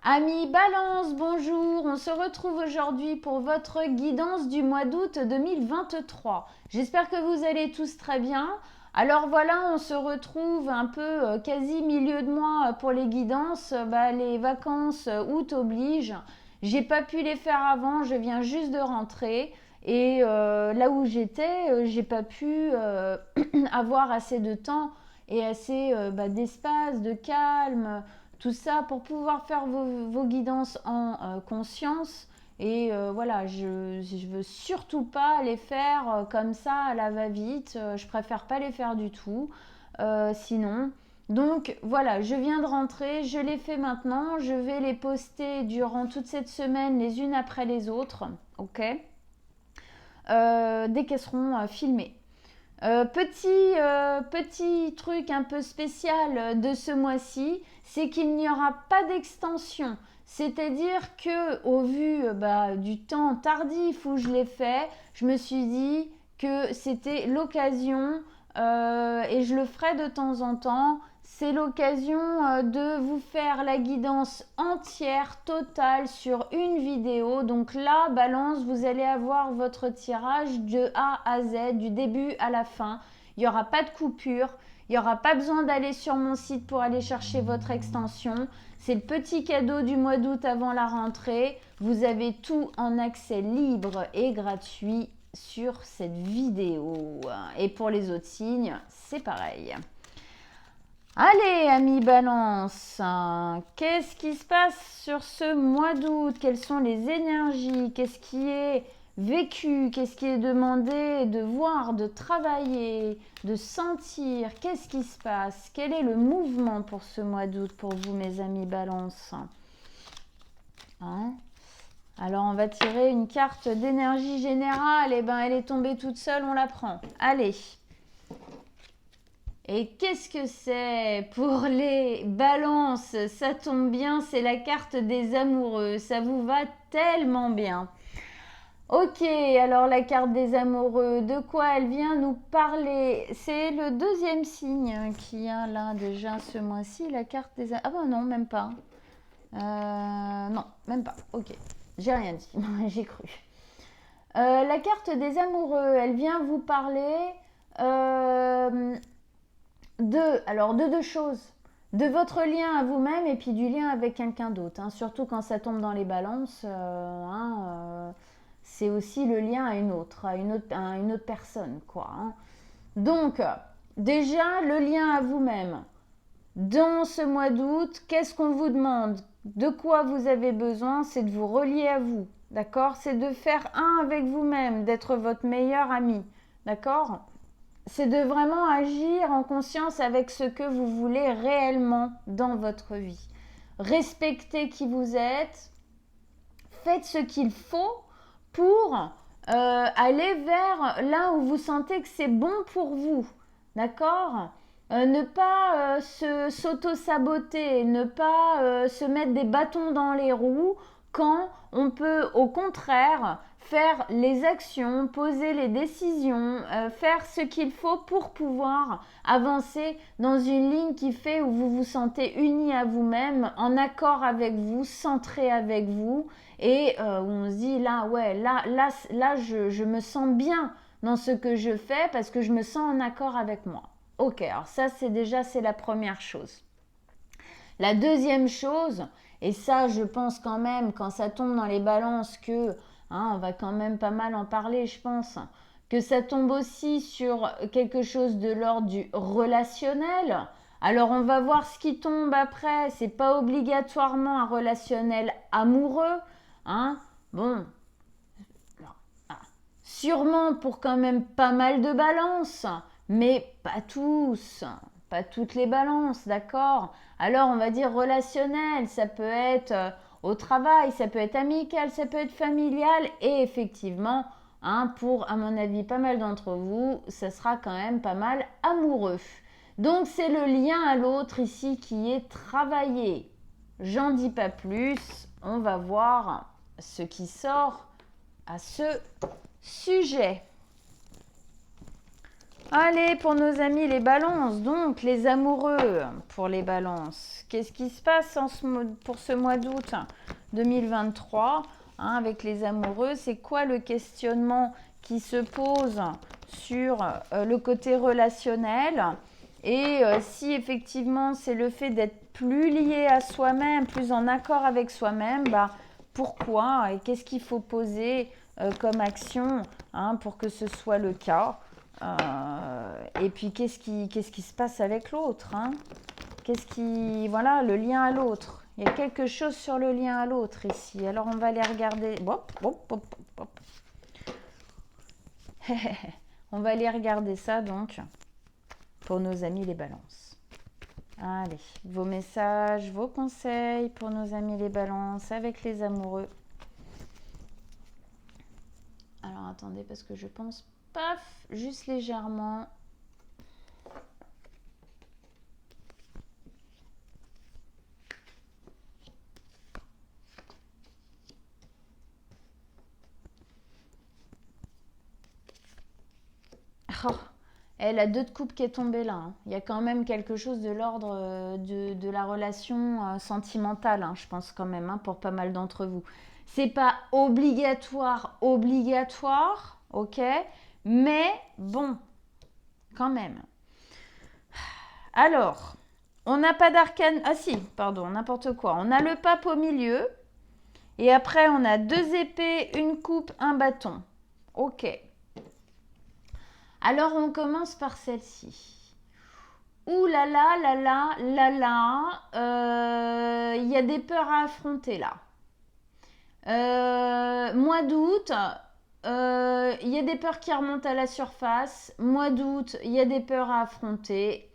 Amis Balance, bonjour, on se retrouve aujourd'hui pour votre guidance du mois d'août 2023. J'espère que vous allez tous très bien. Alors voilà, on se retrouve un peu quasi milieu de mois pour les guidances. Les vacances août obligent. J'ai pas pu les faire avant, je viens juste de rentrer. Et là où j'étais, j'ai pas pu avoir assez de temps et assez d'espace, de calme, tout ça pour pouvoir faire vos guidances en conscience. Et voilà, je veux surtout pas les faire comme ça à la va-vite. Je préfère pas les faire du tout. Sinon. Donc voilà, je viens de rentrer, je les fais maintenant. Je vais les poster durant toute cette semaine, les unes après les autres. Ok, dès qu'elles seront filmées. Petit truc un peu spécial de ce mois-ci, c'est qu'il n'y aura pas d'extension. C'est-à-dire que au vu du temps tardif où je l'ai fait, je me suis dit que c'était l'occasion, et je le ferai de temps en temps, c'est l'occasion de vous faire la guidance entière, totale, sur une vidéo. Donc là, Balance, vous allez avoir votre tirage de A à Z, du début à la fin. Il n'y aura pas de coupure. Il n'y aura pas besoin d'aller sur mon site pour aller chercher votre extension. C'est le petit cadeau du mois d'août avant la rentrée. Vous avez tout en accès libre et gratuit sur cette vidéo. Et pour les autres signes, c'est pareil. Allez, amis Balance, qu'est-ce qui se passe sur ce mois d'août? Quelles sont les énergies? Qu'est-ce qui est vécu? Qu'est-ce qui est demandé de voir, de travailler, de sentir? Qu'est-ce qui se passe? Quel est le mouvement pour ce mois d'août pour vous, mes amis Balance? Alors, on va tirer une carte d'énergie générale. Et elle est tombée toute seule, on la prend. Allez. Et qu'est-ce que c'est pour les balances? Ça tombe bien, c'est la carte des amoureux. Ça vous va tellement bien. Ok, alors la carte des amoureux, de quoi elle vient nous parler? C'est le deuxième signe qui a là déjà ce mois-ci, la carte des amoureux. Ah ben non, même pas. Non, même pas. Ok, j'ai rien dit, j'ai cru. La carte des amoureux, elle vient vous parler de deux choses. De votre lien à vous-même et puis du lien avec quelqu'un d'autre. Surtout quand ça tombe dans les balances, c'est aussi le lien à une autre, à une autre personne, quoi. Donc, déjà, le lien à vous-même. Dans ce mois d'août, qu'est-ce qu'on vous demande? De quoi vous avez besoin? C'est de vous relier à vous, d'accord? C'est de faire un avec vous-même, d'être votre meilleur ami, d'accord? C'est de vraiment agir en conscience avec ce que vous voulez réellement dans votre vie. Respectez qui vous êtes, faites ce qu'il faut pour aller vers là où vous sentez que c'est bon pour vous, d'accord? Ne pas s'auto-saboter, ne pas se mettre des bâtons dans les roues quand on peut au contraire faire les actions, poser les décisions, faire ce qu'il faut pour pouvoir avancer dans une ligne qui fait où vous vous sentez uni à vous-même, en accord avec vous, centré avec vous, et où on se dit là, ouais, là je me sens bien dans ce que je fais parce que je me sens en accord avec moi. Ok, alors ça c'est la première chose. La deuxième chose, et ça je pense quand même quand ça tombe dans les balances que, on va quand même pas mal en parler je pense, que ça tombe aussi sur quelque chose de l'ordre du relationnel. Alors on va voir ce qui tombe après, c'est pas obligatoirement un relationnel amoureux, bon, sûrement pour quand même pas mal de balances, mais pas tous, pas toutes les balances, d'accord? Alors on va dire relationnel, ça peut être au travail, ça peut être amical, ça peut être familial, et effectivement, pour à mon avis pas mal d'entre vous, ça sera quand même pas mal amoureux. Donc c'est le lien à l'autre ici qui est travaillé. J'en dis pas plus, on va voir ce qui sort à ce sujet. Allez, pour nos amis les balances, donc les amoureux pour les balances. Qu'est-ce qui se passe pour ce mois d'août 2023 avec les amoureux? C'est quoi le questionnement qui se pose sur le côté relationnel? Et si effectivement c'est le fait d'être plus lié à soi-même, plus en accord avec soi-même, pourquoi et qu'est-ce qu'il faut poser comme action pour que ce soit le cas? Et puis qu'est-ce qui se passe avec l'autre, voilà, le lien à l'autre. Il y a quelque chose sur le lien à l'autre ici. Alors on va aller regarder. On va aller regarder ça donc pour nos amis les balances. Allez, vos messages, vos conseils pour nos amis les balances avec les amoureux. Alors attendez parce que je pense paf, juste légèrement. Oh, la 2 de coupe qui est tombée là. Il y a quand même quelque chose de l'ordre de la relation sentimentale, je pense quand même, pour pas mal d'entre vous. C'est pas obligatoire, ok? Mais bon, quand même. Alors, on n'a pas d'arcane. Ah si, pardon, n'importe quoi. On a le pape au milieu. Et après, on a 2 épées, une coupe, un bâton. Ok. Alors, on commence par celle-ci. Ouh là là, il y a des peurs à affronter là. Mois d'août, il y a des peurs qui remontent à la surface. Mois d'août, il y a des peurs à affronter.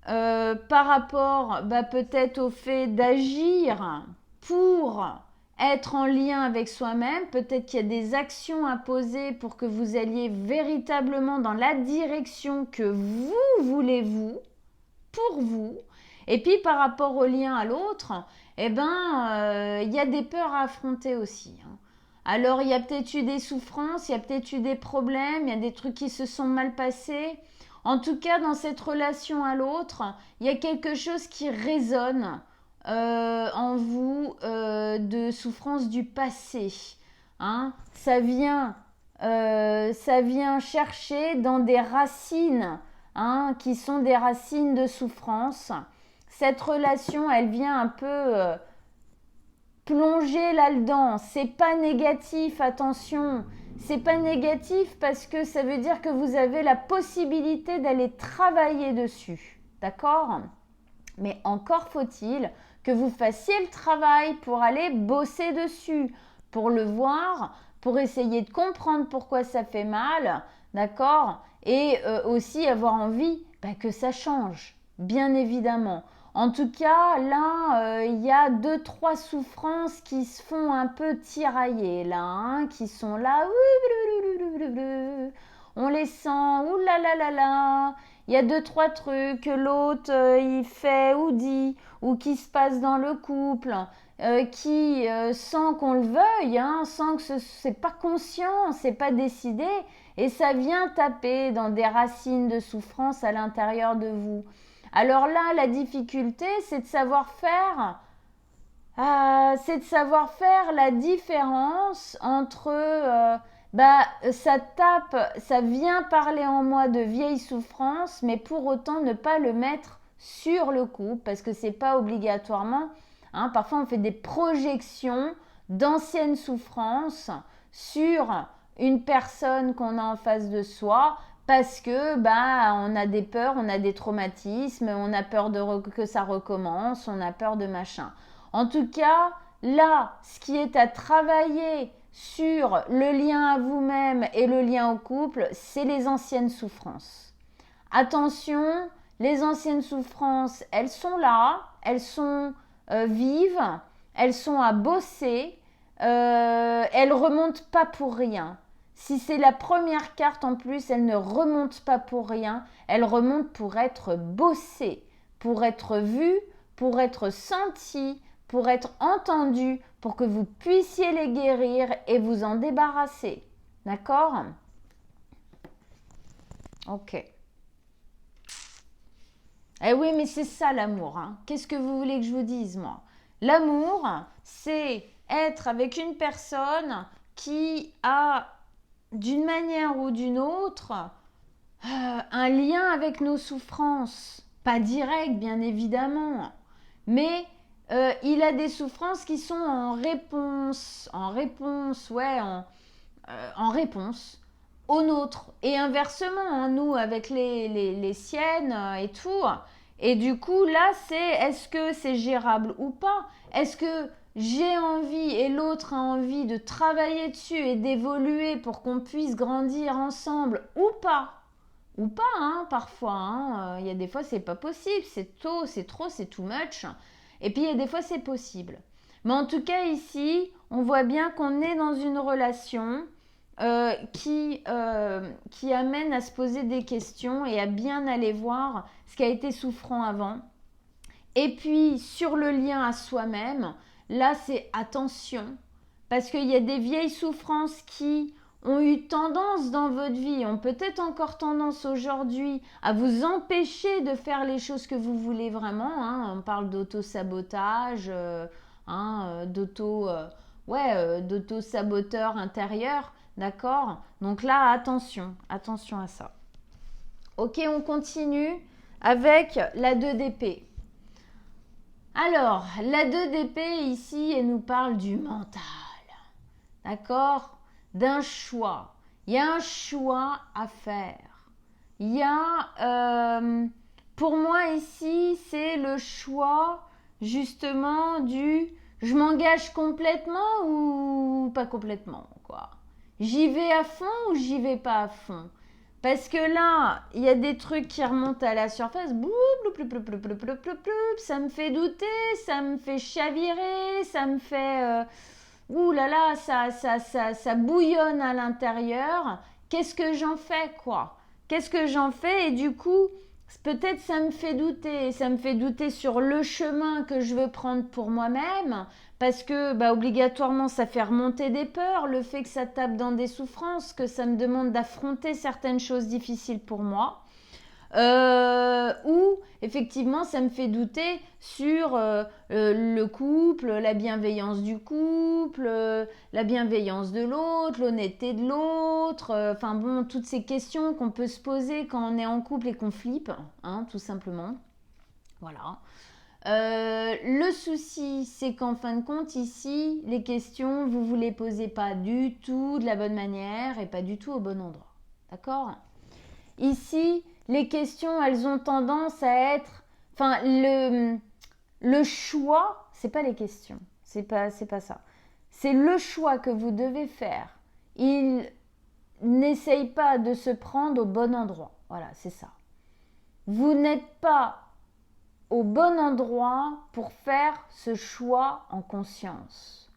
Par rapport peut-être au fait d'agir pour être en lien avec soi-même, peut-être qu'il y a des actions à poser pour que vous alliez véritablement dans la direction que vous voulez pour vous. Et puis par rapport au lien à l'autre, il y a des peurs à affronter aussi. Alors il y a peut-être eu des souffrances, il y a peut-être eu des problèmes, il y a des trucs qui se sont mal passés. En tout cas, dans cette relation à l'autre, il y a quelque chose qui résonne en vous de souffrance du passé. Ça vient chercher dans des racines qui sont des racines de souffrance. Cette relation, elle vient un peu plonger là-dedans. C'est pas négatif, attention. C'est pas négatif parce que ça veut dire que vous avez la possibilité d'aller travailler dessus. D'accord? Mais encore faut-il que vous fassiez le travail pour aller bosser dessus, pour le voir, pour essayer de comprendre pourquoi ça fait mal, d'accord? Et aussi avoir envie que ça change, bien évidemment. En tout cas, là, il y a 2-3 souffrances qui se font un peu tirailler, là, qui sont là. On les sent, ouh là là là là. Il y a 2-3 trucs que l'autre, il fait ou dit, ou qui se passe dans le couple, qui, sans qu'on le veuille, sans que c'est pas conscient, c'est pas décidé, et ça vient taper dans des racines de souffrance à l'intérieur de vous. Alors là, la difficulté, c'est de savoir faire la différence entre ça vient parler en moi de vieilles souffrances, mais pour autant ne pas le mettre sur le coup, parce que c'est pas obligatoirement. Parfois, on fait des projections d'anciennes souffrances sur une personne qu'on a en face de soi, parce que on a des peurs, on a des traumatismes, on a peur que ça recommence, on a peur de machin. En tout cas, là, ce qui est à travailler sur le lien à vous-même et le lien au couple, c'est les anciennes souffrances. Attention, les anciennes souffrances, elles sont là, elles sont vives, elles sont à bosser, elles remontent pas pour rien. Si c'est la première carte en plus, elle ne remonte pas pour rien, elle remonte pour être bossée, pour être vue, pour être sentie, pour être entendue, pour que vous puissiez les guérir et vous en débarrasser. D'accord? Ok. Eh oui, mais c'est ça l'amour, hein. Qu'est-ce que vous voulez que je vous dise, moi? L'amour, c'est être avec une personne qui a, d'une manière ou d'une autre, un lien avec nos souffrances. Pas direct, bien évidemment, mais il a des souffrances qui sont en réponse aux nôtres. Et inversement, hein, nous, avec les siennes et tout. Et du coup, là, est-ce que c'est gérable ou pas? Est-ce que j'ai envie et l'autre a envie de travailler dessus et d'évoluer pour qu'on puisse grandir ensemble ou pas? Ou pas, hein, parfois. Hein. Il y a des fois, c'est pas possible. C'est tôt, c'est trop, c'est too much. Et puis, il y a des fois, c'est possible. Mais en tout cas, ici, on voit bien qu'on est dans une relation qui amène à se poser des questions et à bien aller voir ce qui a été souffrant avant. Et puis, sur le lien à soi-même, là, c'est attention. Parce qu'il y a des vieilles souffrances qui ont eu tendance dans votre vie, ont peut-être encore tendance aujourd'hui à vous empêcher de faire les choses que vous voulez vraiment. Hein. On parle d'auto-sabotage, d'auto-saboteur intérieur, d'accord? Donc là, attention à ça. Ok, on continue avec la 2 d'épée. Alors, la 2 d'épée ici, elle nous parle du mental. D'accord? D'un choix. Il y a un choix à faire. Il y a, pour moi ici, c'est le choix justement du je m'engage complètement ou pas complètement, quoi. J'y vais à fond ou j'y vais pas à fond? Parce que là, il y a des trucs qui remontent à la surface. Ça me fait douter, ça me fait chavirer, ça me fait... ouh là là, ça bouillonne à l'intérieur. Qu'est-ce que j'en fais, quoi? Qu'est-ce que j'en fais? Et du coup, peut-être ça me fait douter. Ça me fait douter sur le chemin que je veux prendre pour moi-même. Parce que, obligatoirement, ça fait remonter des peurs. Le fait que ça tape dans des souffrances, que ça me demande d'affronter certaines choses difficiles pour moi. Ou effectivement ça me fait douter sur le couple, la bienveillance du couple, la bienveillance de l'autre, l'honnêteté de l'autre, enfin bon, toutes ces questions qu'on peut se poser quand on est en couple et qu'on flippe, hein, tout simplement. Voilà. Le souci, c'est qu'en fin de compte, ici, les questions, vous ne vous les posez pas du tout de la bonne manière et pas du tout au bon endroit. D'accord? Ici, les questions, elles ont tendance à être... Enfin, le choix, c'est pas les questions. C'est pas ça. C'est le choix que vous devez faire. Il n'essaye pas de se prendre au bon endroit. Voilà, c'est ça. Vous n'êtes pas au bon endroit pour faire ce choix en conscience.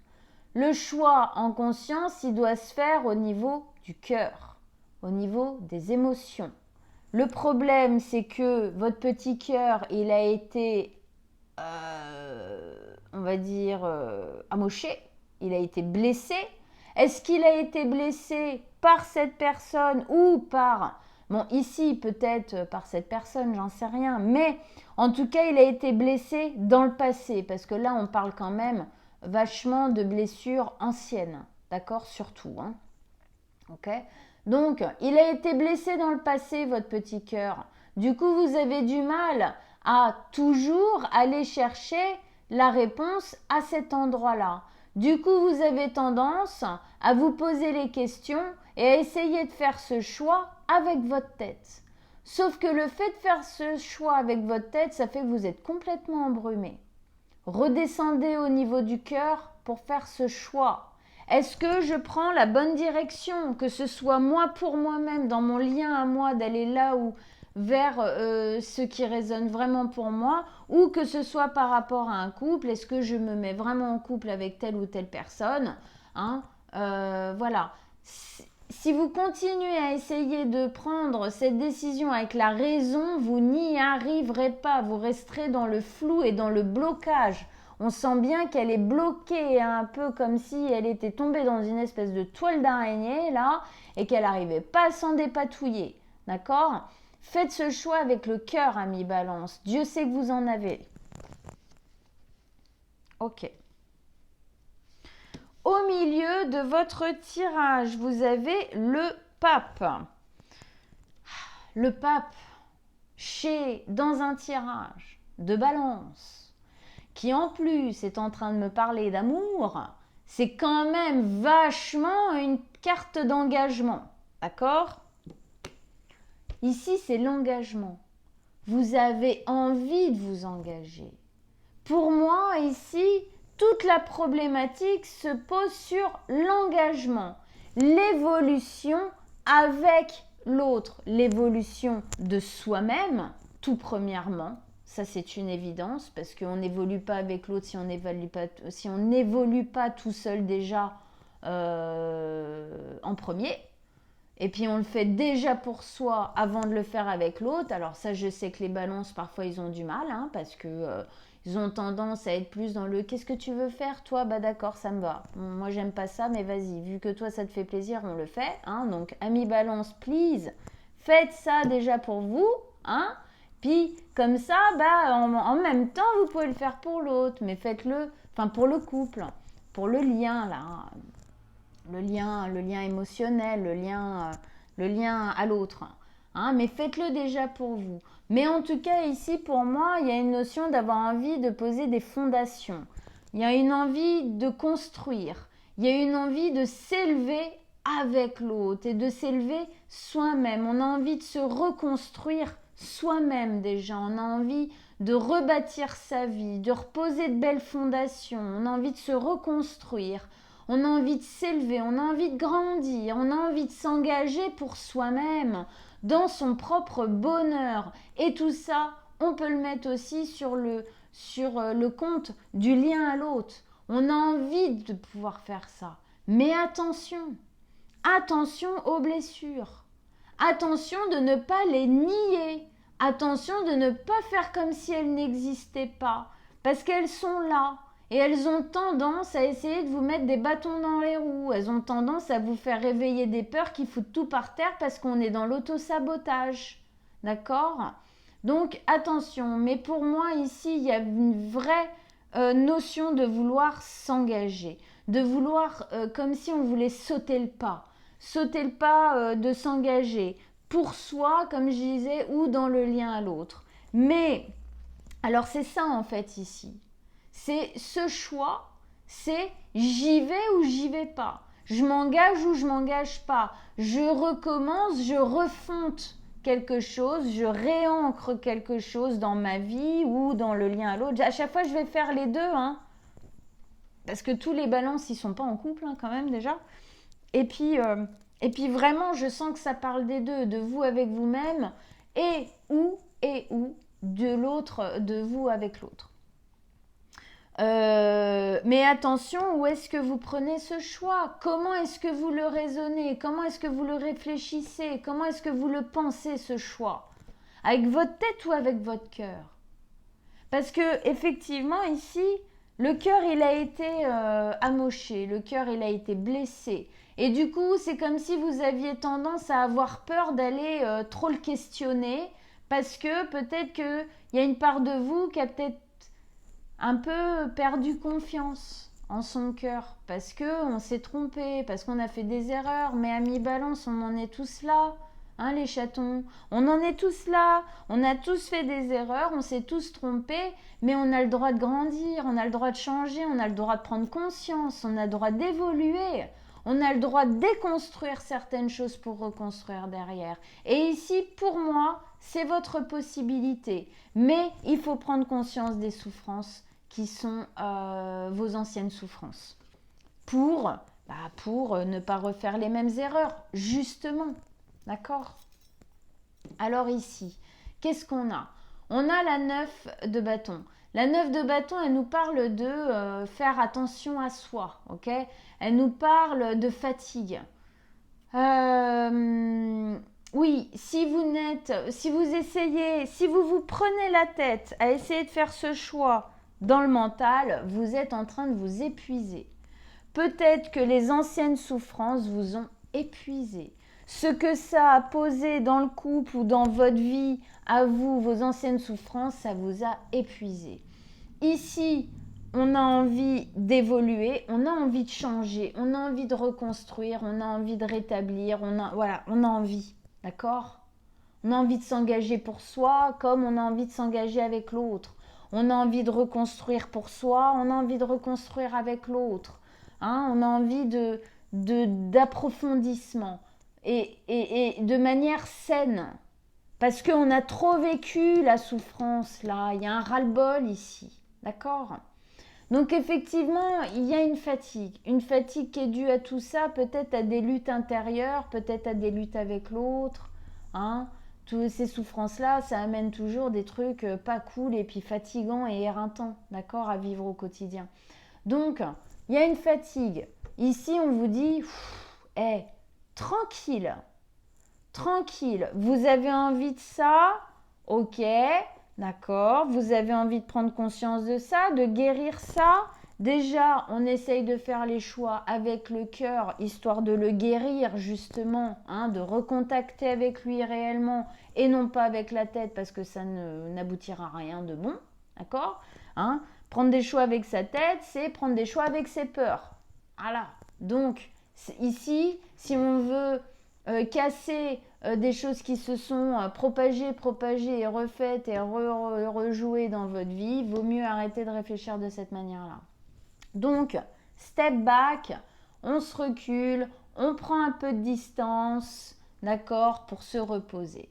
Le choix en conscience, il doit se faire au niveau du cœur, au niveau des émotions. Le problème, c'est que votre petit cœur, il a été, on va dire, amoché, il a été blessé. Est-ce qu'il a été blessé par cette personne ou par... Bon, ici, peut-être par cette personne, j'en sais rien. Mais en tout cas, il a été blessé dans le passé. Parce que là, on parle quand même vachement de blessures anciennes. D'accord? Surtout. Hein. Ok? Donc, il a été blessé dans le passé, votre petit cœur. Du coup, vous avez du mal à toujours aller chercher la réponse à cet endroit-là. Du coup, vous avez tendance à vous poser les questions et à essayer de faire ce choix avec votre tête. Sauf que le fait de faire ce choix avec votre tête, ça fait que vous êtes complètement embrumé. Redescendez au niveau du cœur pour faire ce choix. Est-ce que je prends la bonne direction? Que ce soit moi pour moi-même, dans mon lien à moi, d'aller là où vers ce qui résonne vraiment pour moi, ou que ce soit par rapport à un couple, est-ce que je me mets vraiment en couple avec telle ou telle personne, hein, voilà. Si vous continuez à essayer de prendre cette décision avec la raison, vous n'y arriverez pas, vous resterez dans le flou et dans le blocage. On sent bien qu'elle est bloquée, un peu comme si elle était tombée dans une espèce de toile d'araignée, là, et qu'elle n'arrivait pas à s'en dépatouiller, d'accord? Faites ce choix avec le cœur, ami Balance. Dieu sait que vous en avez. Ok. Au milieu de votre tirage, vous avez le pape. Le pape, dans un tirage de Balance, qui en plus est en train de me parler d'amour, c'est quand même vachement une carte d'engagement. D'accord ? Ici, c'est l'engagement. Vous avez envie de vous engager. Pour moi, ici, toute la problématique se pose sur l'engagement, l'évolution avec l'autre, l'évolution de soi-même, tout premièrement. Ça, c'est une évidence parce qu'on n'évolue pas avec l'autre si on n'évolue pas tout seul déjà en premier. Et puis on le fait déjà pour soi avant de le faire avec l'autre. Alors ça, je sais que les balances, parfois, ils ont du mal, hein, parce que ils ont tendance à être plus dans le « qu'est-ce que tu veux faire, toi ?» Bah d'accord, ça me va. Moi, j'aime pas ça, mais vas-y, vu que toi, ça te fait plaisir, on le fait. Hein. Donc, amis balance, please, faites ça déjà pour vous. Hein. Puis, comme ça, bah, en même temps, vous pouvez le faire pour l'autre. Mais faites-le, enfin, pour le couple, pour le lien, là. Le lien émotionnel, le lien à l'autre. Hein, mais faites-le déjà pour vous. Mais en tout cas, ici, pour moi, il y a une notion d'avoir envie de poser des fondations. Il y a une envie de construire. Il y a une envie de s'élever avec l'autre et de s'élever soi-même. On a envie de se reconstruire soi-même déjà. On a envie de rebâtir sa vie, de reposer de belles fondations. On a envie de se reconstruire. On a envie de s'élever, on a envie de grandir, on a envie de s'engager pour soi-même, dans son propre bonheur. Et tout ça, on peut le mettre aussi sur le compte du lien à l'autre. On a envie de pouvoir faire ça. Mais attention, attention aux blessures. Attention de ne pas les nier. Attention de ne pas faire comme si elles n'existaient pas. Parce qu'elles sont là. Et elles ont tendance à essayer de vous mettre des bâtons dans les roues. Elles ont tendance à vous faire réveiller des peurs qui foutent tout par terre parce qu'on est dans l'auto-sabotage. D'accord ? Donc attention, mais pour moi ici, il y a une vraie notion de vouloir s'engager. De vouloir, comme si on voulait sauter le pas. Sauter le pas de s'engager pour soi, comme je disais, ou dans le lien à l'autre. Mais, alors c'est ça en fait ici. C'est ce choix, c'est j'y vais ou j'y vais pas. Je m'engage ou je m'engage pas. Je recommence, je refonte quelque chose, je réancre quelque chose dans ma vie ou dans le lien à l'autre. À chaque fois, je vais faire les deux, hein. Parce que tous les balances, ils sont pas en couple, hein, quand même, déjà. Et puis vraiment, je sens que ça parle des deux, de vous avec vous-même et ou de l'autre, de vous avec l'autre. Mais attention, où est-ce que vous prenez ce choix? Comment est-ce que vous le raisonnez? Comment est-ce que vous le réfléchissez? Comment est-ce que vous le pensez, ce choix? Avec votre tête ou avec votre cœur? Parce que effectivement, ici, le cœur, il a été amoché, le cœur, il a été blessé. Et du coup, c'est comme si vous aviez tendance à avoir peur d'aller trop le questionner, parce que peut-être qu'il y a une part de vous qui a peut-être un peu perdu confiance en son cœur parce qu'on s'est trompé, parce qu'on a fait des erreurs. Mais amis balance, on en est tous là, hein, les chatons, on en est tous là, on a tous fait des erreurs, on s'est tous trompés, mais on a le droit de grandir, on a le droit de changer, on a le droit de prendre conscience, on a le droit d'évoluer, on a le droit de déconstruire certaines choses pour reconstruire derrière. Et ici, pour moi, c'est votre possibilité, mais il faut prendre conscience des souffrances qui sont vos anciennes souffrances pour ne pas refaire les mêmes erreurs, justement. D'accord? Alors ici, qu'est-ce qu'on a? On a la 9 de bâton. La 9 de bâton, elle nous parle de faire attention à soi, ok? Elle nous parle de fatigue. Oui, si vous vous prenez la tête à essayer de faire ce choix dans le mental, vous êtes en train de vous épuiser. Peut-être que les anciennes souffrances vous ont épuisé. ce que ça a posé dans le couple ou dans votre vie, à vous, vos anciennes souffrances, ça vous a épuisé. Ici, on a envie d'évoluer, on a envie de changer, on a envie de reconstruire, on a envie de rétablir, voilà, on a envie, d'accord? On a envie de s'engager pour soi comme on a envie de s'engager avec l'autre. On a envie de reconstruire pour soi, on a envie de reconstruire avec l'autre. Hein, on a envie d'approfondissement et de manière saine. Parce qu'on a trop vécu la souffrance là, il y a un ras-le-bol ici, d'accord? Donc effectivement, il y a une fatigue qui est due à tout ça, peut-être à des luttes intérieures, peut-être à des luttes avec l'autre, hein. Toutes ces souffrances-là, ça amène toujours des trucs pas cool et puis fatigants et éreintants, d'accord, à vivre au quotidien. Donc, il y a une fatigue. Ici, on vous dit, hey, tranquille, tranquille, vous avez envie de ça, ok, d'accord, vous avez envie de prendre conscience de ça, de guérir ça. Déjà, on essaye de faire les choix avec le cœur, histoire de le guérir justement, hein, de recontacter avec lui réellement et non pas avec la tête parce que ça n'aboutira à rien de bon, d'accord, hein. Prendre des choix avec sa tête, c'est prendre des choix avec ses peurs. Voilà. Donc, ici, si on veut casser des choses qui se sont propagées et refaites et rejouées dans votre vie, vaut mieux arrêter de réfléchir de cette manière-là. Donc, step back, on se recule, on prend un peu de distance, d'accord, pour se reposer,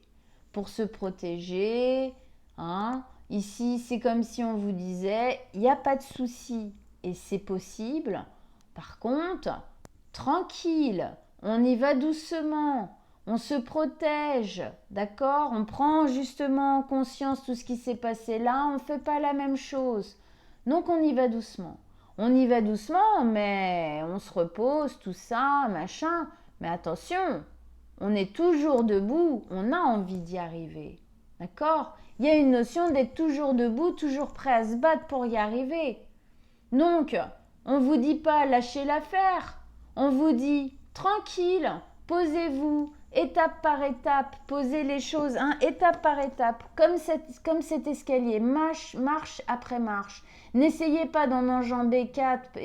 pour se protéger, hein. Ici, c'est comme si on vous disait, il n'y a pas de souci et c'est possible. Par contre, tranquille, on y va doucement, on se protège, d'accord? On prend justement en conscience tout ce qui s'est passé là, on ne fait pas la même chose. Donc on y va doucement. On y va doucement, mais on se repose, tout ça, machin. Mais attention, on est toujours debout, on a envie d'y arriver. D'accord? Il y a une notion d'être toujours debout, toujours prêt à se battre pour y arriver. Donc, on ne vous dit pas lâchez l'affaire. On vous dit tranquille, posez-vous, étape par étape, posez les choses, hein, étape par étape, comme cet escalier, marche après marche. N'essayez pas d'en enjamber 4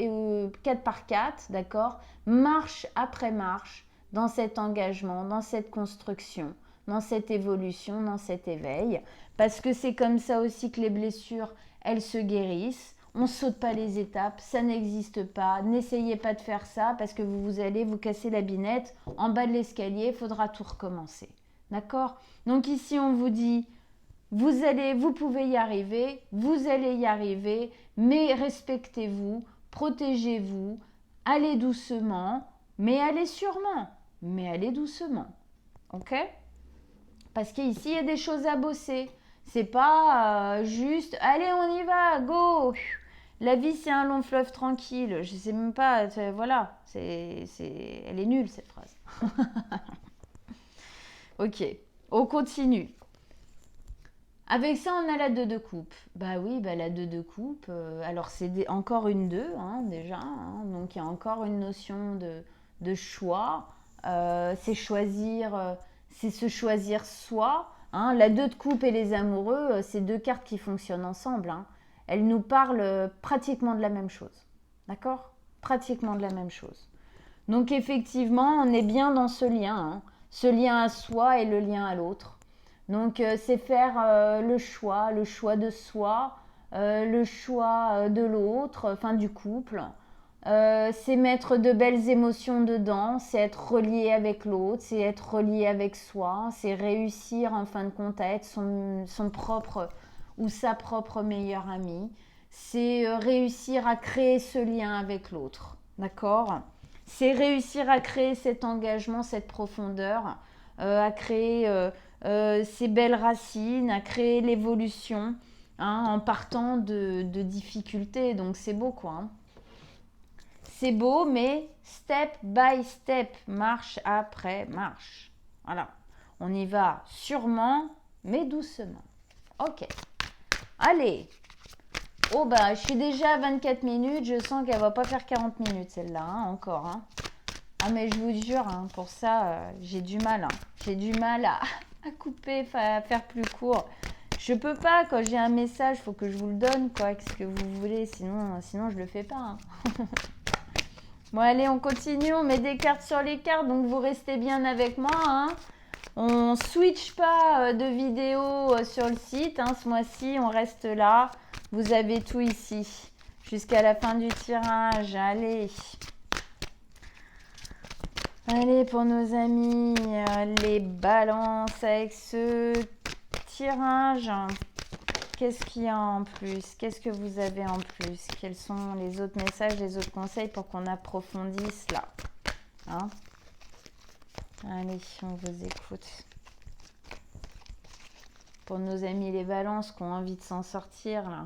par 4, d'accord? Marche après marche, dans cet engagement, dans cette construction, dans cette évolution, dans cet éveil. Parce que c'est comme ça aussi que les blessures, elles se guérissent. On ne saute pas les étapes, ça n'existe pas. N'essayez pas de faire ça parce que vous allez vous casser la binette. En bas de l'escalier, il faudra tout recommencer. D'accord? Donc ici, on vous dit, vous pouvez y arriver, vous allez y arriver, mais respectez-vous, protégez-vous, allez doucement, mais allez sûrement, mais allez doucement. Ok? Parce qu'ici, il y a des choses à bosser. C'est pas juste, allez, on y va, go! La vie, c'est un long fleuve tranquille. Je sais même pas, voilà, elle est nulle cette phrase. Ok, on continue. Avec ça, on a la 2 de coupe. Bah oui, bah la 2 de coupe, alors c'est encore une 2, hein, déjà. Hein, donc il y a encore une notion de choix. C'est se choisir soi. Hein. La 2 de coupe et les amoureux, c'est 2 cartes qui fonctionnent ensemble. Hein. Elles nous parlent pratiquement de la même chose. D'accord? Pratiquement de la même chose. Donc effectivement, on est bien dans ce lien. Hein. Ce lien à soi et le lien à l'autre. Donc c'est faire le choix de soi, le choix de l'autre, enfin du couple. C'est mettre de belles émotions dedans, c'est être relié avec l'autre, c'est être relié avec soi, c'est réussir en fin de compte à être son propre ou sa propre meilleure amie. C'est réussir à créer ce lien avec l'autre, d'accord? C'est réussir à créer cet engagement, cette profondeur, à créer ces belles racines, à créer l'évolution, hein, en partant de difficultés. Donc c'est beau quoi. Hein. C'est beau, mais step by step, marche après marche. Voilà. On y va sûrement, mais doucement. Ok. Allez. Oh bah, je suis déjà à 24 minutes. Je sens qu'elle va pas faire 40 minutes celle-là, hein, encore. Hein. Ah mais je vous jure, hein, pour ça, j'ai du mal. Hein. J'ai du mal à couper, à faire plus court. Je peux pas, quand j'ai un message, faut que je vous le donne, quoi, qu'est-ce que vous voulez, sinon je le fais pas. Hein. Bon allez, on continue, on met des cartes sur les cartes, donc vous restez bien avec moi. Hein. On switch pas de vidéo sur le site, hein, ce mois-ci, on reste là. Vous avez tout ici, jusqu'à la fin du tirage, allez. Allez, pour nos amis, les balances avec ce tirage. Qu'est-ce qu'il y a en plus? Qu'est-ce que vous avez en plus? Quels sont les autres messages, les autres conseils pour qu'on approfondisse là? Hein? Allez, on vous écoute. Pour nos amis les balances qui ont envie de s'en sortir là.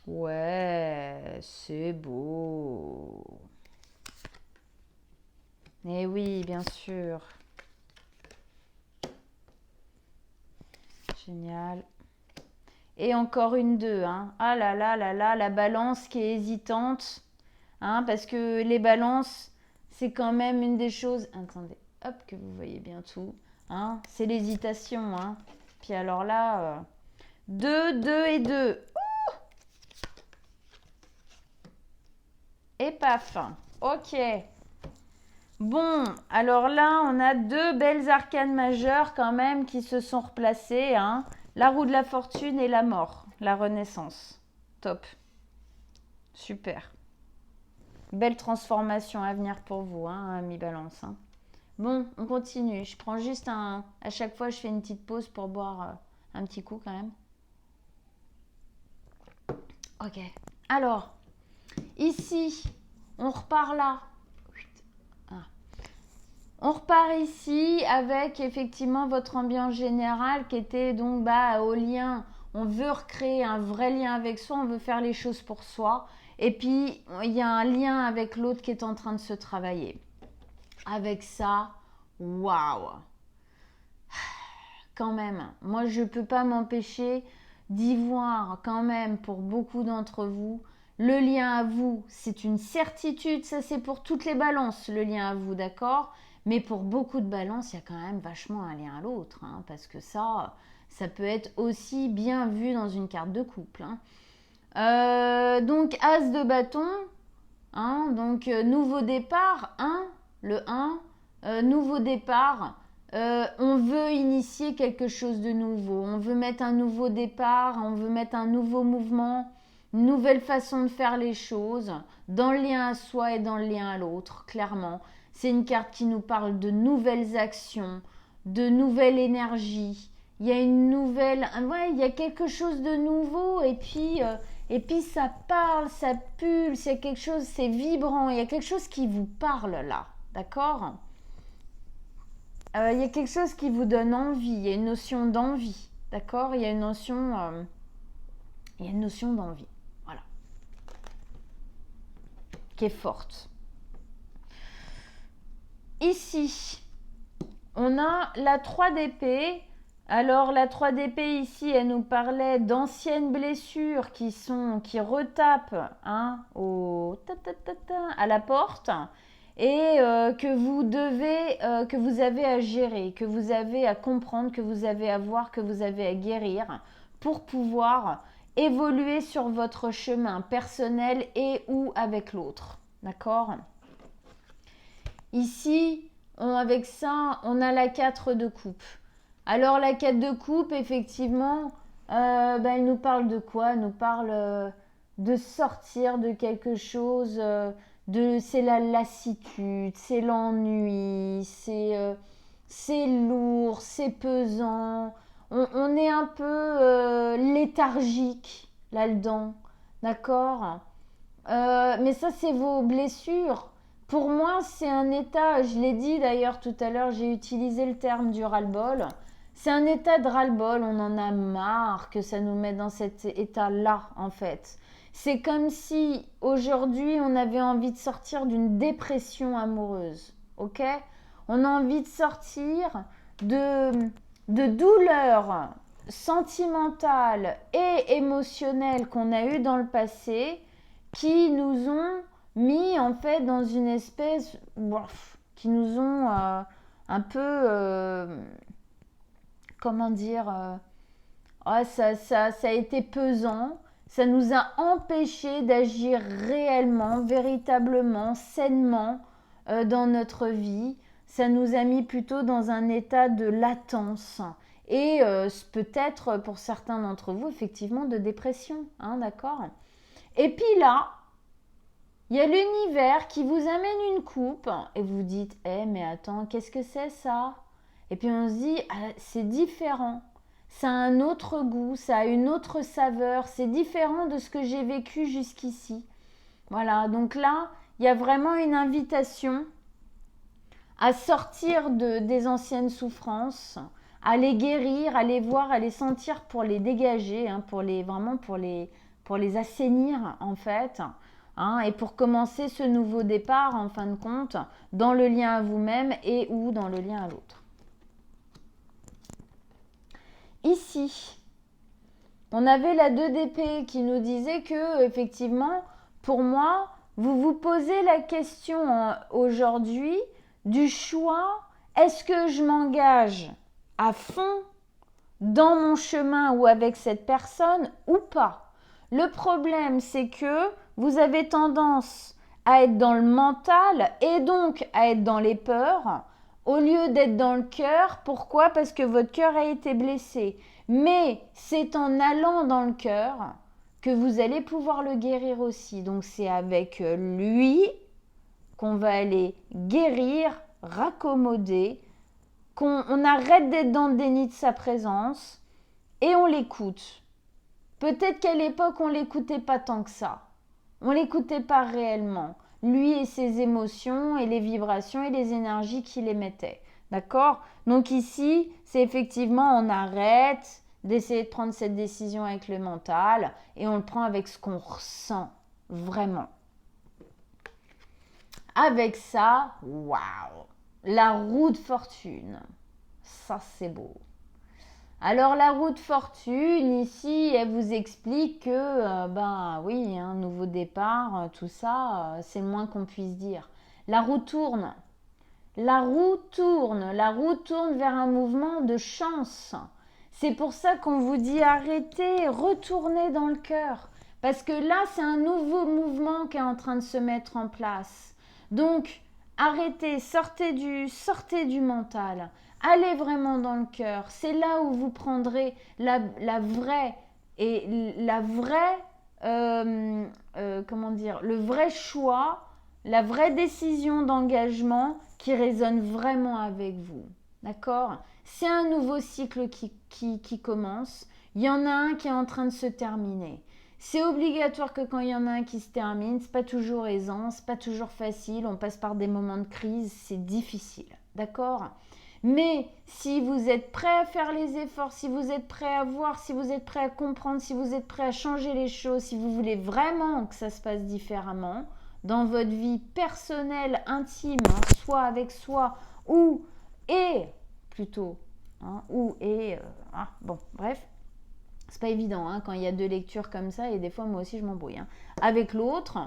Ouais, c'est beau. Eh oui, bien sûr. Génial. Et encore une 2. Hein. Ah là là là là, la balance qui est hésitante. Hein, parce que les balances, c'est quand même une des choses... Attendez, hop, que vous voyez bien tout. Hein, c'est l'hésitation. Hein. Puis alors là, 2, 2 et 2. Et paf. Ok. Bon, alors là, on a 2 belles arcanes majeures quand même qui se sont replacées. Hein. La roue de la fortune et la mort, la renaissance. Top. Super. Belle transformation à venir pour vous, hein, mi-balance. Hein. Bon, on continue. Je prends juste un... À chaque fois, je fais une petite pause pour boire un petit coup quand même. Ok. Alors, ici, on repart là. On repart ici avec effectivement votre ambiance générale qui était donc au lien. On veut recréer un vrai lien avec soi, on veut faire les choses pour soi. Et puis, il y a un lien avec l'autre qui est en train de se travailler. Avec ça, waouh! Quand même, moi je ne peux pas m'empêcher d'y voir quand même pour beaucoup d'entre vous. Le lien à vous, c'est une certitude, ça c'est pour toutes les balances, le lien à vous, d'accord? Mais pour beaucoup de balances, il y a quand même vachement un lien à l'autre, hein, parce que ça peut être aussi bien vu dans une carte de couple. Hein. Donc, As de bâton, hein, donc nouveau départ, 1, le 1, nouveau départ, on veut initier quelque chose de nouveau, on veut mettre un nouveau départ, on veut mettre un nouveau mouvement, une nouvelle façon de faire les choses, dans le lien à soi et dans le lien à l'autre, clairement. C'est une carte qui nous parle de nouvelles actions, de nouvelles énergies. Il y a une nouvelle... Ouais, il y a quelque chose de nouveau et puis ça parle, ça pulse, il y a quelque chose, c'est vibrant, il y a quelque chose qui vous parle là, d'accord? Il y a quelque chose qui vous donne envie, il y a une notion d'envie, d'accord? Il y a une notion d'envie, voilà, qui est forte. Ici, on a la 3 d'épée. Alors la 3 d'épée ici, elle nous parlait d'anciennes blessures qui retapent hein, à la porte et que vous avez à gérer, que vous avez à comprendre, que vous avez à voir, que vous avez à guérir pour pouvoir évoluer sur votre chemin personnel et ou avec l'autre. D'accord ? Ici, avec ça, on a la 4 de coupe. Alors la 4 de coupe, effectivement, elle nous parle de quoi? Elle nous parle de sortir de quelque chose, c'est la lassitude, c'est l'ennui, c'est lourd, c'est pesant. On est un peu léthargique là-dedans, d'accord? Mais ça, c'est vos blessures. Pour moi, c'est un état, je l'ai dit d'ailleurs tout à l'heure, j'ai utilisé le terme du ras-le-bol. C'est un état de ras-le-bol, on en a marre que ça nous mette dans cet état-là, en fait. C'est comme si aujourd'hui, on avait envie de sortir d'une dépression amoureuse, ok? On a envie de sortir de douleurs sentimentales et émotionnelles qu'on a eues dans le passé qui nous ont mis en fait dans une espèce qui nous ont un peu, comment dire, ça a été pesant. Ça nous a empêchés d'agir réellement, véritablement, sainement dans notre vie. Ça nous a mis plutôt dans un état de latence. Et peut-être pour certains d'entre vous, effectivement, de dépression. Hein, d'accord? Et puis là, il y a l'univers qui vous amène une coupe et vous dites, mais attends, qu'est-ce que c'est ça? Et puis on se dit, c'est différent. Ça a un autre goût, ça a une autre saveur, c'est différent de ce que j'ai vécu jusqu'ici. Voilà, donc là, il y a vraiment une invitation à sortir des anciennes souffrances, à les guérir, à les voir, à les sentir pour les dégager, hein, vraiment pour les assainir en fait. Hein, et pour commencer ce nouveau départ, en fin de compte, dans le lien à vous-même et ou dans le lien à l'autre. Ici, on avait la 2 d'épée qui nous disait que, effectivement, pour moi, vous vous posez la question aujourd'hui du choix, est-ce que je m'engage à fond dans mon chemin ou avec cette personne ou pas? Le problème, c'est que vous avez tendance à être dans le mental et donc à être dans les peurs au lieu d'être dans le cœur. Pourquoi? Parce que votre cœur a été blessé. Mais c'est en allant dans le cœur que vous allez pouvoir le guérir aussi. Donc c'est avec lui qu'on va aller guérir, raccommoder, qu'on arrête d'être dans le déni de sa présence et on l'écoute. Peut-être qu'à l'époque, on ne l'écoutait pas tant que ça. On ne l'écoutait pas réellement. Lui et ses émotions et les vibrations et les énergies qu'il émettait. D'accord? Donc ici, c'est effectivement, on arrête d'essayer de prendre cette décision avec le mental et on le prend avec ce qu'on ressent vraiment. Avec ça, waouh! La roue de fortune. Ça, c'est beau. Alors la roue de fortune, ici, elle vous explique que, oui, un nouveau départ, tout ça, c'est le moins qu'on puisse dire. La roue tourne. La roue tourne. La roue tourne vers un mouvement de chance. C'est pour ça qu'on vous dit arrêtez, retournez dans le cœur. Parce que là, c'est un nouveau mouvement qui est en train de se mettre en place. Donc, arrêtez, sortez du mental. Allez vraiment dans le cœur. C'est là où vous prendrez la vraie le vrai choix, la vraie décision d'engagement qui résonne vraiment avec vous. D'accord? C'est un nouveau cycle qui commence. Il y en a un qui est en train de se terminer. C'est obligatoire que quand il y en a un qui se termine, c'est pas toujours aisant, c'est pas toujours facile, on passe par des moments de crise, c'est difficile. D'accord? Mais si vous êtes prêt à faire les efforts, si vous êtes prêt à voir, si vous êtes prêt à comprendre, si vous êtes prêt à changer les choses, si vous voulez vraiment que ça se passe différemment, dans votre vie personnelle, intime, soi avec soi, bref, c'est pas évident quand il y a 2 lectures comme ça, et des fois moi aussi je m'embrouille. Avec l'autre,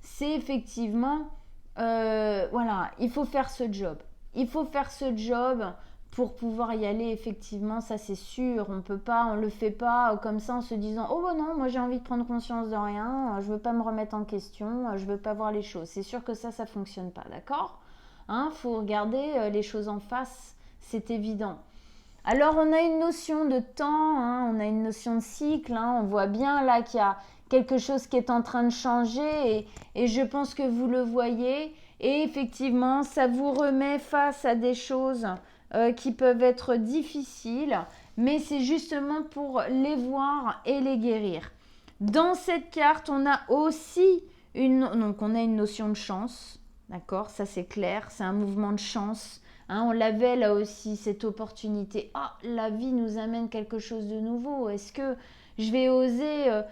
c'est effectivement, il faut faire ce job. Il faut faire ce job pour pouvoir y aller, effectivement, ça c'est sûr. On le fait pas comme ça en se disant oh non, moi j'ai envie de prendre conscience de rien, je veux pas me remettre en question, je veux pas voir les choses. C'est sûr que ça fonctionne pas, d'accord? Faut regarder les choses en face, c'est évident. Alors on a une notion de temps, on a une notion de cycle, on voit bien là qu'il y a quelque chose qui est en train de changer et je pense que vous le voyez. Et effectivement, ça vous remet face à des choses qui peuvent être difficiles, mais c'est justement pour les voir et les guérir. Dans cette carte, on a aussi une notion de chance, d'accord? Ça c'est clair, c'est un mouvement de chance. On l'avait là aussi, cette opportunité. La vie nous amène quelque chose de nouveau. Est-ce que je vais oser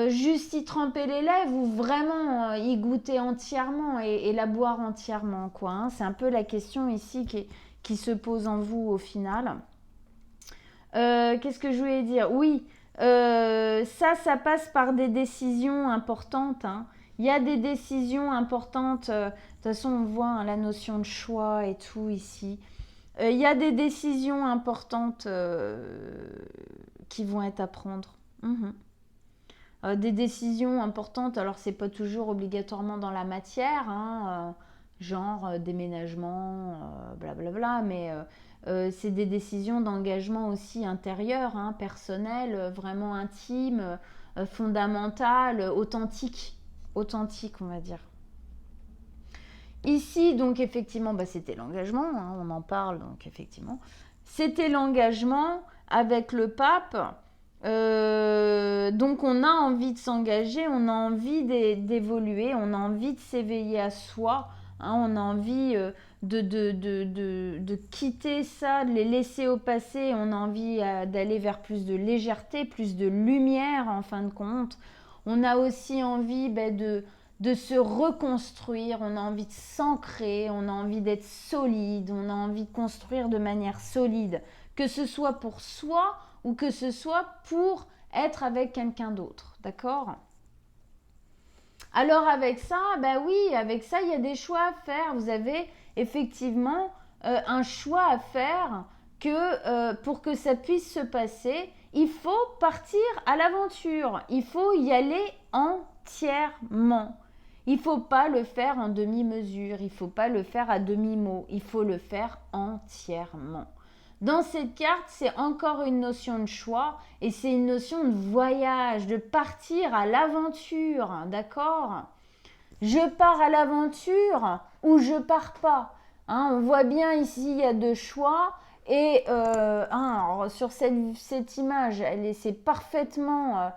juste y tremper les lèvres ou vraiment y goûter entièrement et la boire entièrement, quoi, c'est un peu la question ici qui se pose en vous au final. Qu'est-ce que je voulais dire? Oui, ça passe par des décisions importantes Il y a des décisions importantes. De toute façon, on voit hein, la notion de choix et tout ici. Il y a des décisions importantes qui vont être à prendre. Des décisions importantes, alors c'est pas toujours obligatoirement dans la matière, hein, genre déménagement, blablabla, mais c'est des décisions d'engagement aussi intérieur, hein, personnel, vraiment intime, fondamentale, authentique, on va dire. Ici, donc effectivement, bah, c'était l'engagement, hein, on en parle, donc effectivement. C'était l'engagement avec le pape. Donc on a envie de s'engager, on a envie d'évoluer, on a envie de s'éveiller à soi, hein, on a envie de quitter ça, de les laisser au passé, on a envie d'aller vers plus de légèreté, plus de lumière en fin de compte. On a aussi envie de se reconstruire, on a envie de s'ancrer, on a envie d'être solide, on a envie de construire de manière solide, que ce soit pour soi ou que ce soit pour être avec quelqu'un d'autre, d'accord? Alors avec ça, bah oui, avec ça, il y a des choix à faire. Vous avez effectivement un choix à faire que pour que ça puisse se passer, il faut partir à l'aventure. Il faut y aller entièrement. Il ne faut pas le faire en demi-mesure, il ne faut pas le faire à demi-mot, il faut le faire entièrement. Dans cette carte, c'est encore une notion de choix et c'est une notion de voyage, de partir à l'aventure, d'accord? Je pars à l'aventure ou je pars pas. Hein, on voit bien ici, il y a deux choix. Et alors, sur cette image, c'est parfaitement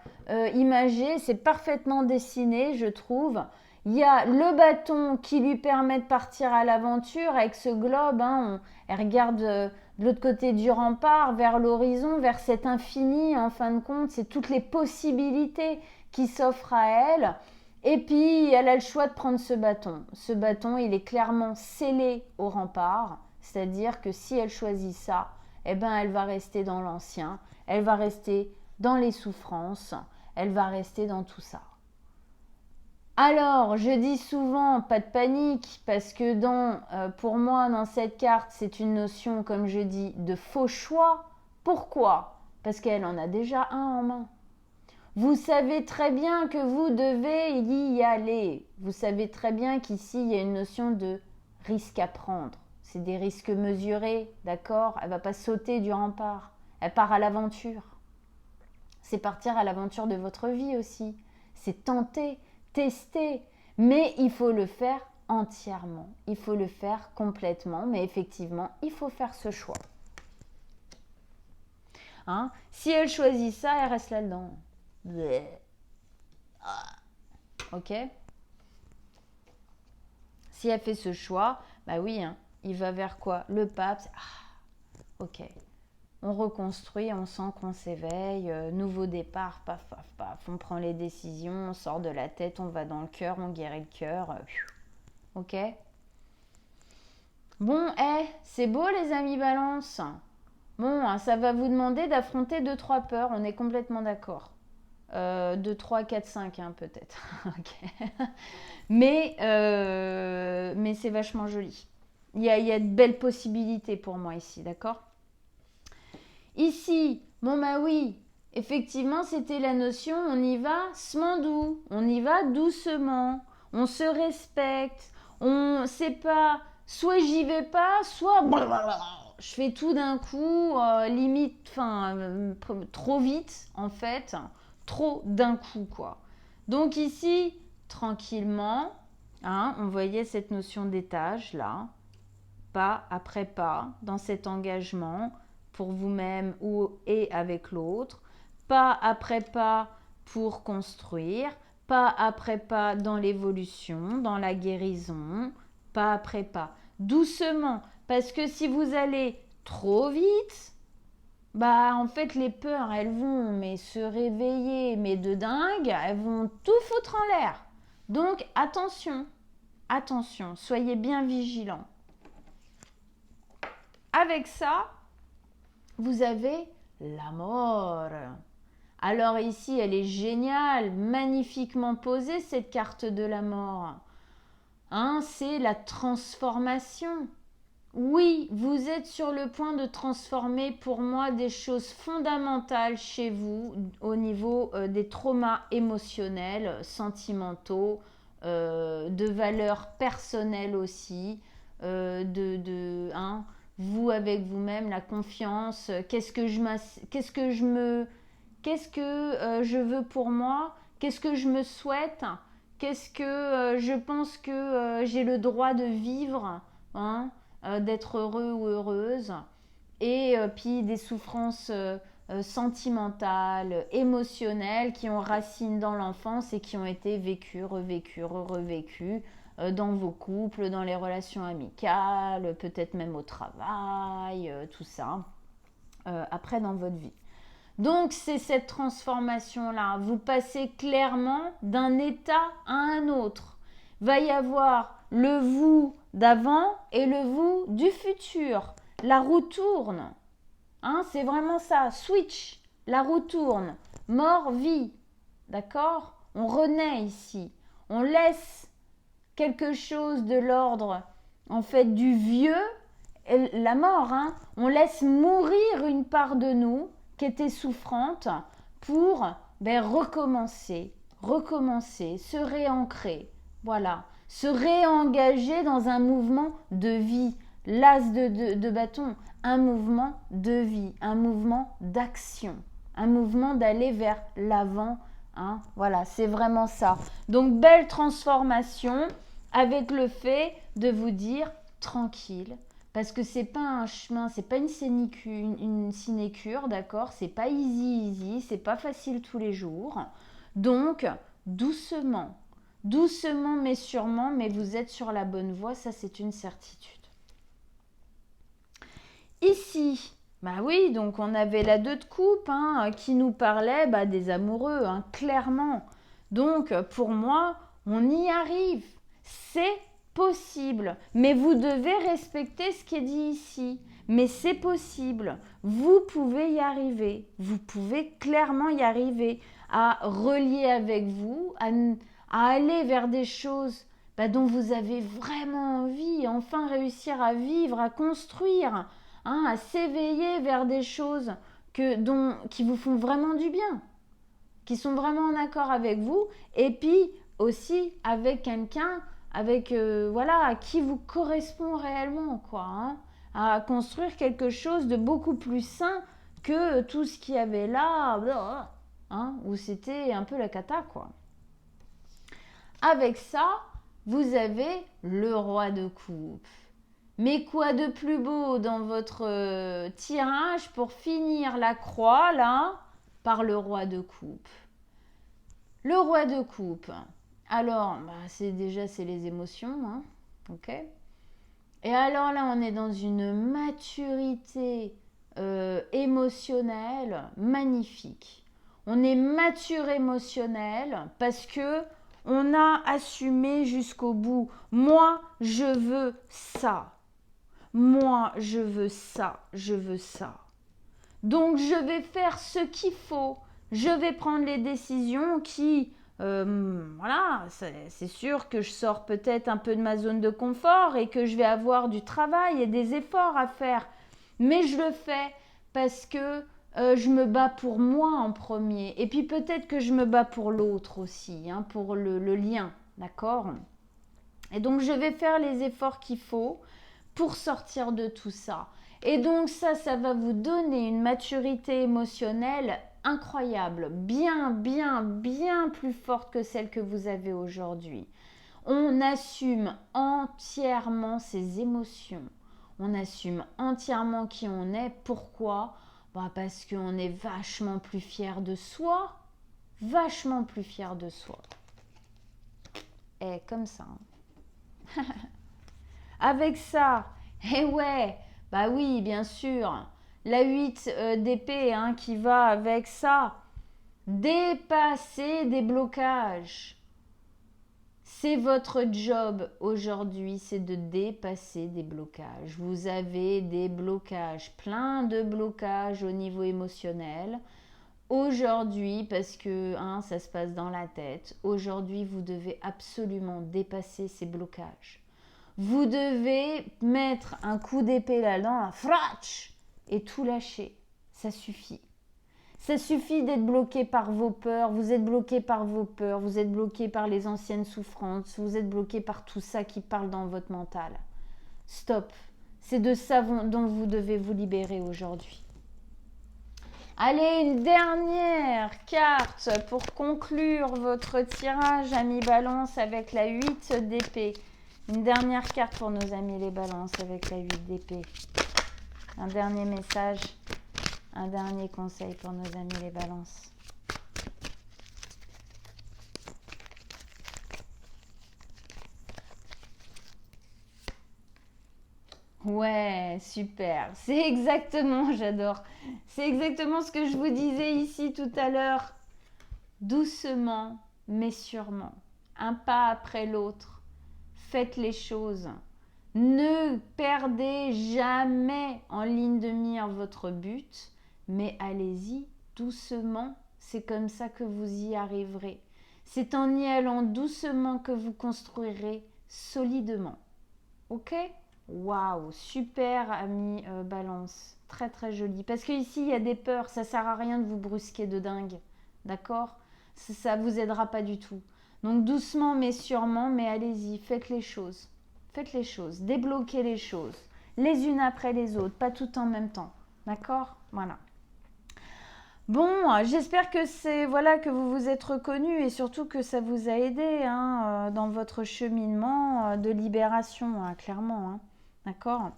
imagé, c'est parfaitement dessiné, je trouve. Il y a le bâton qui lui permet de partir à l'aventure avec ce globe. Hein, elle regarde de l'autre côté du rempart, vers l'horizon, vers cet infini. En fin de compte, c'est toutes les possibilités qui s'offrent à elle. Et puis, elle a le choix de prendre ce bâton. Ce bâton, il est clairement scellé au rempart. C'est-à-dire que si elle choisit ça, eh ben, elle va rester dans l'ancien. Elle va rester dans les souffrances. Elle va rester dans tout ça. Alors, je dis souvent, pas de panique, parce que pour moi, dans cette carte, c'est une notion, comme je dis, de faux choix. Pourquoi? Parce qu'elle en a déjà un en main. Vous savez très bien que vous devez y aller. Vous savez très bien qu'ici, il y a une notion de risque à prendre. C'est des risques mesurés, d'accord? Elle ne va pas sauter du rempart. Elle part à l'aventure. C'est partir à l'aventure de votre vie aussi. C'est tenter, tester. Mais il faut le faire entièrement. Il faut le faire complètement. Mais effectivement, il faut faire ce choix. Hein? Si elle choisit ça, elle reste là-dedans. Ok? Si elle fait ce choix, bah oui, hein, il va vers quoi? Le pape. Ok. On reconstruit, on sent qu'on s'éveille, nouveau départ, paf, paf, paf. On prend les décisions, on sort de la tête, on va dans le cœur, on guérit le cœur. Ok? Bon, c'est beau les amis balance. Bon, ça va vous demander d'affronter 2-3 peurs, on est complètement d'accord. 2, 3, 4, 5 hein, peut-être. Ok. Mais c'est vachement joli. Il y a de belles possibilités pour moi ici, d'accord? Ici, bon bah oui, effectivement c'était la notion, on y va smandou, on y va doucement, on se respecte, on sait pas, soit j'y vais pas, soit je fais tout d'un coup, limite, enfin trop vite en fait, trop d'un coup quoi. Donc ici, tranquillement, hein, on voyait cette notion d'étage là, pas après pas, dans cet engagement pour vous-même et avec l'autre, pas après pas pour construire, pas après pas dans l'évolution, dans la guérison, pas après pas. Doucement, parce que si vous allez trop vite, bah en fait les peurs elles vont mais se réveiller mais de dingue, elles vont tout foutre en l'air. Donc attention, attention, soyez bien vigilants. Avec ça, vous avez la mort. Alors ici, elle est géniale, magnifiquement posée cette carte de la mort. Hein, c'est la transformation. Oui, vous êtes sur le point de transformer pour moi des choses fondamentales chez vous au niveau des traumas émotionnels, sentimentaux, de valeurs personnelles aussi, hein, vous avec vous-même, la confiance, qu'est-ce que je veux pour moi, qu'est-ce que je me souhaite, qu'est-ce que je pense que j'ai le droit de vivre, hein, d'être heureux ou heureuse, et puis des souffrances sentimentales, émotionnelles qui ont racine dans l'enfance et qui ont été vécues, revécues, revécues dans vos couples, dans les relations amicales, peut-être même au travail, tout ça, après dans votre vie. Donc c'est cette transformation-là. Vous passez clairement d'un état à un autre. Va y avoir le vous d'avant et le vous du futur. La roue tourne. Hein, c'est vraiment ça. Switch. La roue tourne. Mort, vie. D'accord? On renaît ici. On laisse quelque chose de l'ordre, en fait, du vieux, la mort. Hein. On laisse mourir une part de nous qui était souffrante pour recommencer, se réancrer, voilà, se réengager dans un mouvement de vie, l'as de bâton, un mouvement de vie, un mouvement d'action, un mouvement d'aller vers l'avant, hein, voilà, c'est vraiment ça. Donc belle transformation avec le fait de vous dire tranquille, parce que c'est pas un chemin, c'est pas une sinécure, d'accord? C'est pas easy, c'est pas facile tous les jours. Donc, doucement, doucement mais sûrement, mais vous êtes sur la bonne voie, ça c'est une certitude. Ici, bah oui, donc on avait la 2 de coupe hein, qui nous parlait des amoureux, hein, clairement. Donc, pour moi, on y arrive. C'est possible. Mais vous devez respecter ce qui est dit ici. Mais c'est possible. Vous pouvez y arriver. Vous pouvez clairement y arriver à relier avec vous, à aller vers des choses dont vous avez vraiment envie, enfin réussir à vivre, à construire, hein, à s'éveiller vers des choses qui vous font vraiment du bien, qui sont vraiment en accord avec vous, et puis aussi avec quelqu'un avec à qui vous correspond réellement quoi, hein, à construire quelque chose de beaucoup plus sain que tout ce qu'il y avait là, hein, où c'était un peu la cata quoi. Avec ça, vous avez le roi de coupe. Mais quoi de plus beau dans votre tirage pour finir la croix là par le roi de coupe. Le roi de coupe. Alors, c'est les émotions, hein, ok. Et alors là, on est dans une maturité émotionnelle magnifique. On est mature émotionnel parce que on a assumé jusqu'au bout. Moi, je veux ça. Moi, je veux ça. Je veux ça. Donc, je vais faire ce qu'il faut. Je vais prendre les décisions qui... c'est sûr que je sors peut-être un peu de ma zone de confort et que je vais avoir du travail et des efforts à faire. Mais je le fais parce que je me bats pour moi en premier. Et puis peut-être que je me bats pour l'autre aussi, hein, pour le lien, d'accord? Et donc je vais faire les efforts qu'il faut pour sortir de tout ça. Et donc ça va vous donner une maturité émotionnelle incroyable, bien plus forte que celle que vous avez aujourd'hui. On assume entièrement ses émotions. On assume entièrement qui on est. Pourquoi? Parce qu'on est vachement plus fier de soi. Vachement plus fier de soi. Et comme ça. Avec ça, ouais, oui, bien sûr. La 8 d'épée hein, qui va avec ça. Dépasser des blocages. C'est votre job aujourd'hui, c'est de dépasser des blocages. Vous avez des blocages, plein de blocages au niveau émotionnel, aujourd'hui, parce que ça se passe dans la tête, aujourd'hui, vous devez absolument dépasser ces blocages. Vous devez mettre un coup d'épée là-dedans, un fratch, et tout lâcher. Ça suffit. Ça suffit d'être bloqué par vos peurs, vous êtes bloqué par vos peurs, vous êtes bloqué par les anciennes souffrances, vous êtes bloqué par tout ça qui parle dans votre mental. Stop. C'est de ça dont vous devez vous libérer aujourd'hui. Allez, une dernière carte pour conclure votre tirage, amis Balance, avec la 8 d'épée. Une dernière carte pour nos amis les Balances avec la 8 d'épée. Un dernier message. Un dernier conseil pour nos amis les Balances. Ouais, super. C'est exactement, j'adore. C'est exactement ce que je vous disais ici tout à l'heure. Doucement, mais sûrement. Un pas après l'autre. Faites les choses. Ne perdez jamais en ligne de mire votre but. Mais allez-y doucement, c'est comme ça que vous y arriverez. C'est en y allant doucement que vous construirez solidement. Ok? Waouh, super ami Balance. Très très joli. Parce qu'ici, il y a des peurs, ça sert à rien de vous brusquer de dingue. D'accord? Ça ne vous aidera pas du tout. Donc doucement mais sûrement, mais allez-y, faites les choses. Faites les choses, débloquez les choses. Les unes après les autres, pas tout en même temps. D'accord? Voilà. Bon, j'espère que que vous vous êtes reconnus et surtout que ça vous a aidé dans votre cheminement de libération, clairement. D'accord.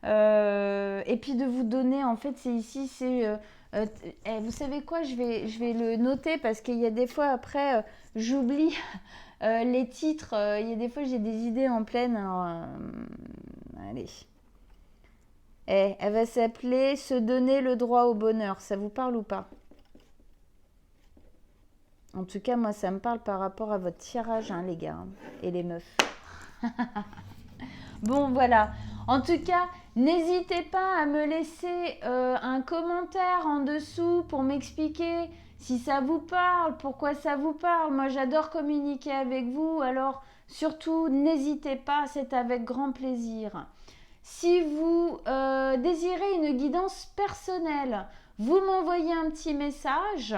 Et puis de vous donner, en fait, c'est ici, vous savez quoi, je vais le noter parce qu'il y a des fois après, j'oublie les titres. Il y a des fois, j'ai des idées en pleine. Allez. Elle va s'appeler « Se donner le droit au bonheur ». Ça vous parle ou pas? En tout cas, moi, ça me parle par rapport à votre tirage, les gars, et les meufs. Bon, voilà. En tout cas, n'hésitez pas à me laisser un commentaire en dessous pour m'expliquer si ça vous parle, pourquoi ça vous parle. Moi, j'adore communiquer avec vous. Alors, surtout, n'hésitez pas, c'est avec grand plaisir. Si vous désirez une guidance personnelle, vous m'envoyez un petit message,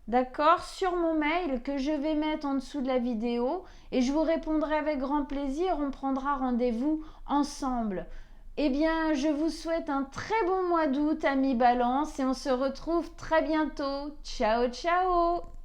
d'accord, sur mon mail que je vais mettre en dessous de la vidéo et je vous répondrai avec grand plaisir. On prendra rendez-vous ensemble. Eh bien, je vous souhaite un très bon mois d'août, amis Balance, et on se retrouve très bientôt. Ciao, ciao!